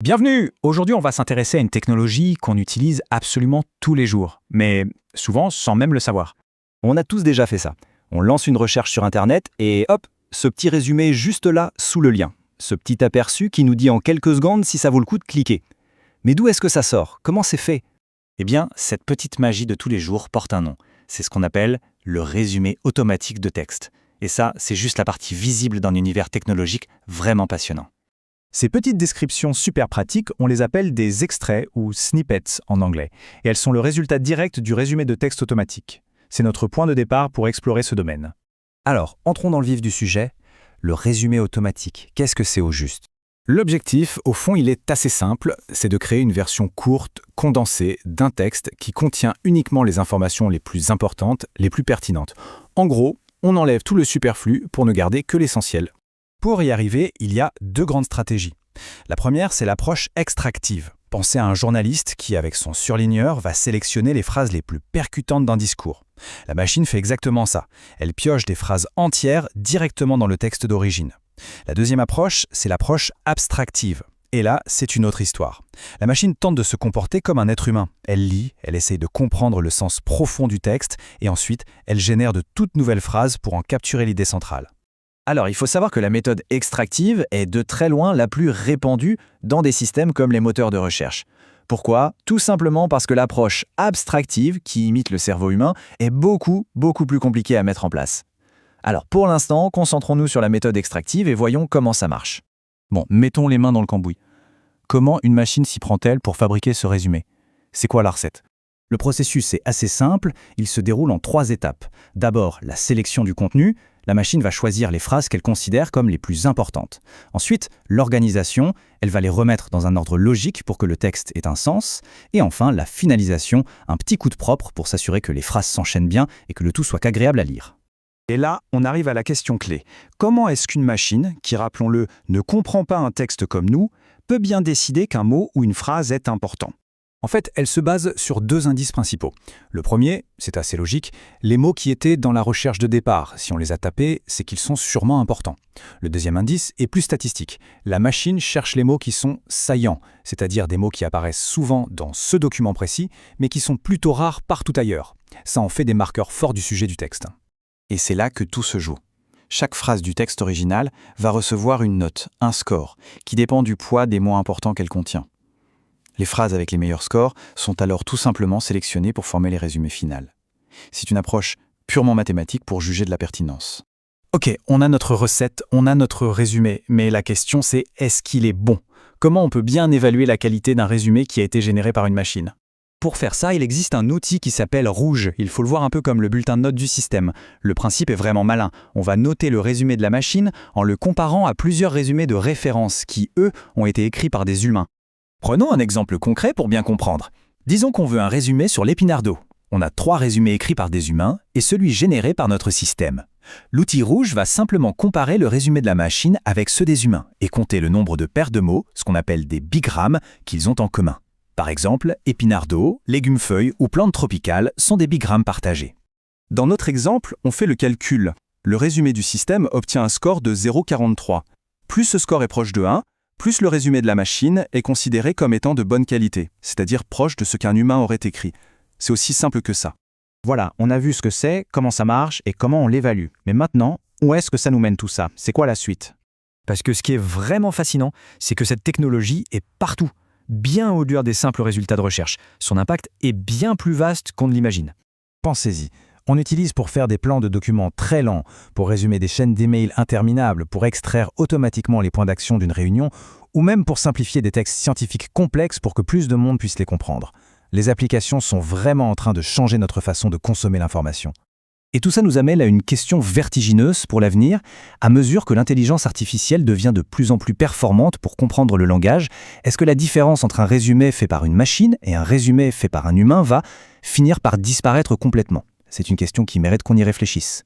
Bienvenue! Aujourd'hui, on va s'intéresser à une technologie qu'on utilise absolument tous les jours, mais souvent sans même le savoir. On a tous déjà fait ça. On lance une recherche sur Internet et hop, ce petit résumé juste là, sous le lien. Ce petit aperçu qui nous dit en quelques secondes si ça vaut le coup de cliquer. Mais d'où est-ce que ça sort? Comment c'est fait? Eh bien, cette petite magie de tous les jours porte un nom. C'est ce qu'on appelle le résumé automatique de texte. Et ça, c'est juste la partie visible d'un univers technologique vraiment passionnant. Ces petites descriptions super pratiques, on les appelle des extraits ou snippets en anglais, et elles sont le résultat direct du résumé de texte automatique. C'est notre point de départ pour explorer ce domaine. Alors, entrons dans le vif du sujet. Le résumé automatique, qu'est-ce que c'est au juste? L'objectif, au fond, il est assez simple, c'est de créer une version courte, condensée, d'un texte qui contient uniquement les informations les plus importantes, les plus pertinentes. En gros, on enlève tout le superflu pour ne garder que l'essentiel. Pour y arriver, il y a deux grandes stratégies. La première, c'est l'approche extractive. Pensez à un journaliste qui, avec son surligneur, va sélectionner les phrases les plus percutantes d'un discours. La machine fait exactement ça. Elle pioche des phrases entières directement dans le texte d'origine. La deuxième approche, c'est l'approche abstractive. Et là, c'est une autre histoire. La machine tente de se comporter comme un être humain. Elle lit, elle essaye de comprendre le sens profond du texte, et ensuite, elle génère de toutes nouvelles phrases pour en capturer l'idée centrale. Alors, il faut savoir que la méthode extractive est de très loin la plus répandue dans des systèmes comme les moteurs de recherche. Pourquoi? Tout simplement parce que l'approche abstractive, qui imite le cerveau humain, est beaucoup plus compliquée à mettre en place. Alors, pour l'instant, concentrons-nous sur la méthode extractive et voyons comment ça marche. Bon, mettons les mains dans le cambouis. Comment une machine s'y prend-elle pour fabriquer ce résumé? C'est quoi la recette? Le processus est assez simple, il se déroule en 3 étapes. D'abord, la sélection du contenu. La machine va choisir les phrases qu'elle considère comme les plus importantes. Ensuite, l'organisation, elle va les remettre dans un ordre logique pour que le texte ait un sens. Et enfin, la finalisation, un petit coup de propre pour s'assurer que les phrases s'enchaînent bien et que le tout soit agréable à lire. Et là, on arrive à la question clé. Comment est-ce qu'une machine, qui, rappelons-le, ne comprend pas un texte comme nous, peut bien décider qu'un mot ou une phrase est important? En fait, elle se base sur 2 indices principaux. Le premier, c'est assez logique, les mots qui étaient dans la recherche de départ. Si on les a tapés, c'est qu'ils sont sûrement importants. Le deuxième indice est plus statistique. La machine cherche les mots qui sont saillants, c'est-à-dire des mots qui apparaissent souvent dans ce document précis, mais qui sont plutôt rares partout ailleurs. Ça en fait des marqueurs forts du sujet du texte. Et c'est là que tout se joue. Chaque phrase du texte original va recevoir une note, un score, qui dépend du poids des mots importants qu'elle contient. Les phrases avec les meilleurs scores sont alors tout simplement sélectionnées pour former les résumés finaux. C'est une approche purement mathématique pour juger de la pertinence. Ok, on a notre recette, on a notre résumé, mais la question c'est est-ce qu'il est bon? Comment on peut bien évaluer la qualité d'un résumé qui a été généré par une machine? Pour faire ça, il existe un outil qui s'appelle Rouge. Il faut le voir un peu comme le bulletin de notes du système. Le principe est vraiment malin. On va noter le résumé de la machine en le comparant à plusieurs résumés de référence qui, eux, ont été écrits par des humains. Prenons un exemple concret pour bien comprendre. Disons qu'on veut un résumé sur l'épinard d'eau. On a 3 résumés écrits par des humains et celui généré par notre système. L'outil Rouge va simplement comparer le résumé de la machine avec ceux des humains et compter le nombre de paires de mots, ce qu'on appelle des bigrammes, qu'ils ont en commun. Par exemple, épinard d'eau, légumes-feuilles ou plantes tropicales sont des bigrammes partagés. Dans notre exemple, on fait le calcul. Le résumé du système obtient un score de 0,43. Plus ce score est proche de 1, plus le résumé de la machine est considéré comme étant de bonne qualité, c'est-à-dire proche de ce qu'un humain aurait écrit. C'est aussi simple que ça. Voilà, on a vu ce que c'est, comment ça marche et comment on l'évalue. Mais maintenant, où est-ce que ça nous mène tout ça? C'est quoi la suite? Parce que ce qui est vraiment fascinant, c'est que cette technologie est partout, bien au-delà des simples résultats de recherche. Son impact est bien plus vaste qu'on ne l'imagine. Pensez-y. On utilise pour faire des plans de documents très lents, pour résumer des chaînes d'emails interminables, pour extraire automatiquement les points d'action d'une réunion, ou même pour simplifier des textes scientifiques complexes pour que plus de monde puisse les comprendre. Les applications sont vraiment en train de changer notre façon de consommer l'information. Et tout ça nous amène à une question vertigineuse pour l'avenir. À mesure que l'intelligence artificielle devient de plus en plus performante pour comprendre le langage, est-ce que la différence entre un résumé fait par une machine et un résumé fait par un humain va finir par disparaître complètement? C'est une question qui mérite qu'on y réfléchisse.